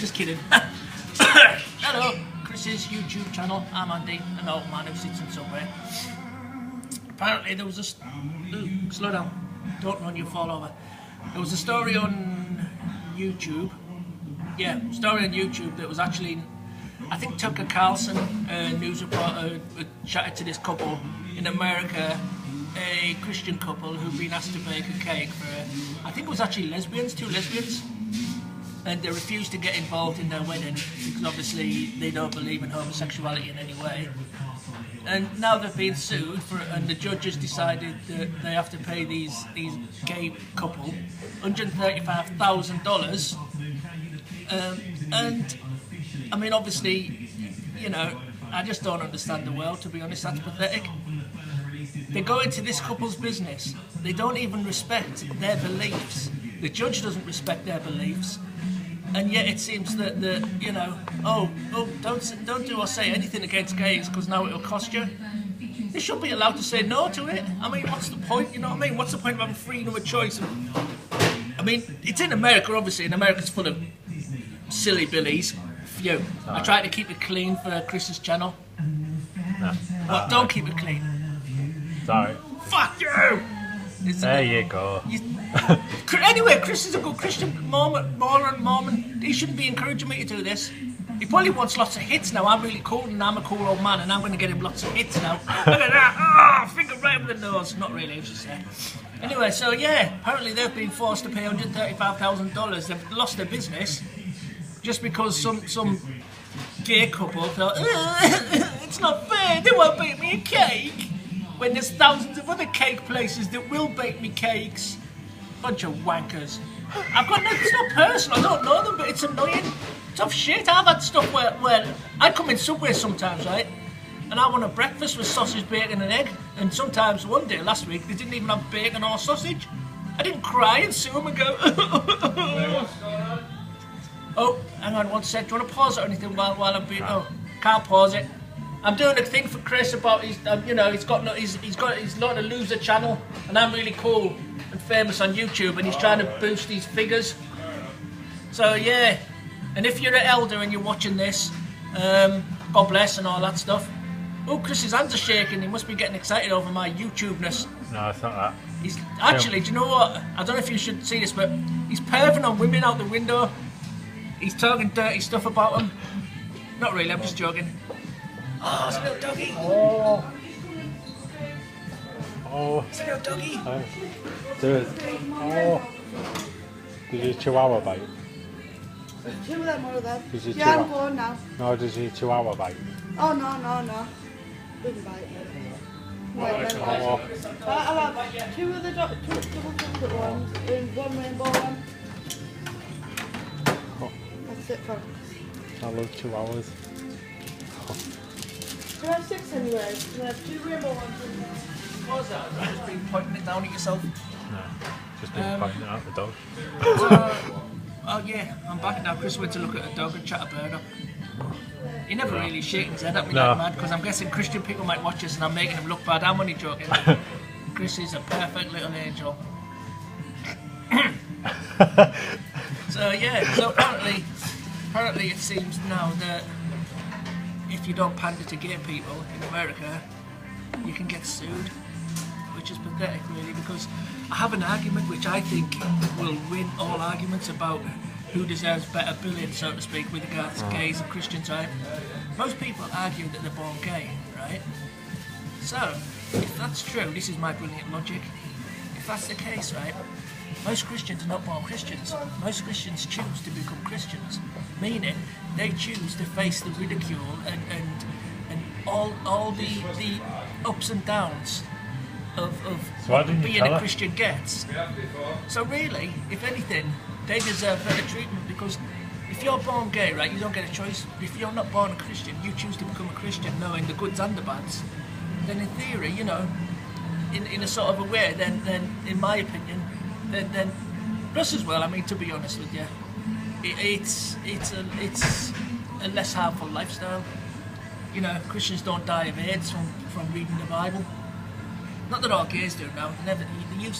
Just kidding. Hello, Chris's YouTube channel. I'm Andy, an old man who sits in somewhere. Apparently there was a... slow down. Don't run, you'll fall over. There was a story on YouTube. Yeah, story on YouTube that was actually... I think Tucker Carlson, a news reporter, chatted to this couple in America, a Christian couple who'd been asked to bake a cake for, I think it was actually lesbians, two lesbians, and they refused to get involved in their wedding because obviously they don't believe in homosexuality in any way. And now they've been sued and the judges decided that they have to pay these gay couple $135,000. And I mean, obviously, you know, I just don't understand the world, to be honest. That's pathetic. They go into this couple's business. They don't even respect their beliefs. The judge doesn't respect their beliefs. And yet it seems that you know, don't do or say anything against gays because now it'll cost you. They should be allowed to say no to it. I mean, what's the point? You know what I mean? What's the point of having freedom of choice? I mean, it's in America, obviously, and America's full of silly billies. Phew. I try to keep it clean for Chris's channel. No. What? Don't keep it clean. Sorry. Fuck you! There you go. Anyway, Chris is a good Christian Mormon. He shouldn't be encouraging me to do this. He probably wants lots of hits now. I'm really cool and I'm a cool old man and I'm going to get him lots of hits now. Look at that! Oh, finger right up the nose. Not really, as you said. Anyway, so yeah, apparently they've been forced to pay $135,000. They've lost their business just because some gay couple thought, it's not fair, they won't bake me a cake. When there's thousands of other cake places that will bake me cakes. Bunch of wankers. I've got no, it's not personal, I don't know them, but it's annoying. Tough shit. I've had stuff where I come in Subway sometimes, right? And I want a breakfast with sausage, bacon and egg. And sometimes, one day last week, they didn't even have bacon or sausage. I didn't cry and sue them and go, oh, hang on one sec, do you want to pause it or anything while I'm being, oh, can't pause it. I'm doing a thing for Chris about his, you know, he's not a loser channel, and I'm really cool and famous on YouTube, and he's trying to boost these figures. So yeah, and if you're an elder and you're watching this, God bless and all that stuff. Oh, Chris's hands are shaking. He must be getting excited over my YouTube-ness. No, it's not that. He's actually, do you know what? I don't know if you should see this, but he's perving on women out the window. He's talking dirty stuff about them. Not really. I'm just joking. Oh, it's a little doggy. Oh. Oh. It's a little doggy. Oh. Dude. Oh. Did you chihuahua bite? Two of them or that. Yeah, I'm going now. No, did you chihuahua bite? Oh, no. Didn't bite. Wait, Oh. I'll have two of the double chocolate ones and one rainbow one. Oh. That's it, folks. I love chihuahuas. You have 6 anyway. You have 2 rainbow ones in there. What was that? I've just been pointing it down at yourself. No, just been pointing it at the dog. Oh yeah, I'm back now. Chris went to look at a dog and chat a bird up. He never really shaking his head at me like mad because I'm guessing Christian people might watch this and I'm making him look bad. I'm only joking. Chris is a perfect little angel. So yeah, so apparently it seems now that if you don't pander to gay people in America, you can get sued, which is pathetic really, because I have an argument which I think will win all arguments about who deserves better billing, so to speak, with regards to gays and Christians, right? Most people argue that they're born gay, right? So, if that's true, this is my brilliant logic, if that's the case, right, most Christians are not born Christians. Most Christians choose to become Christians, meaning they choose to face the ridicule and all the ups and downs of being a Christian gets. So really, if anything, they deserve better treatment because if you're born gay, right, you don't get a choice. If you're not born a Christian, you choose to become a Christian knowing the goods and the bads, then in theory, you know, in a sort of a way, then in my opinion, then plus as well, I mean, to be honest with you, it's a less harmful lifestyle. You know, Christians don't die of AIDS from reading the Bible. Not that all gays do now. They used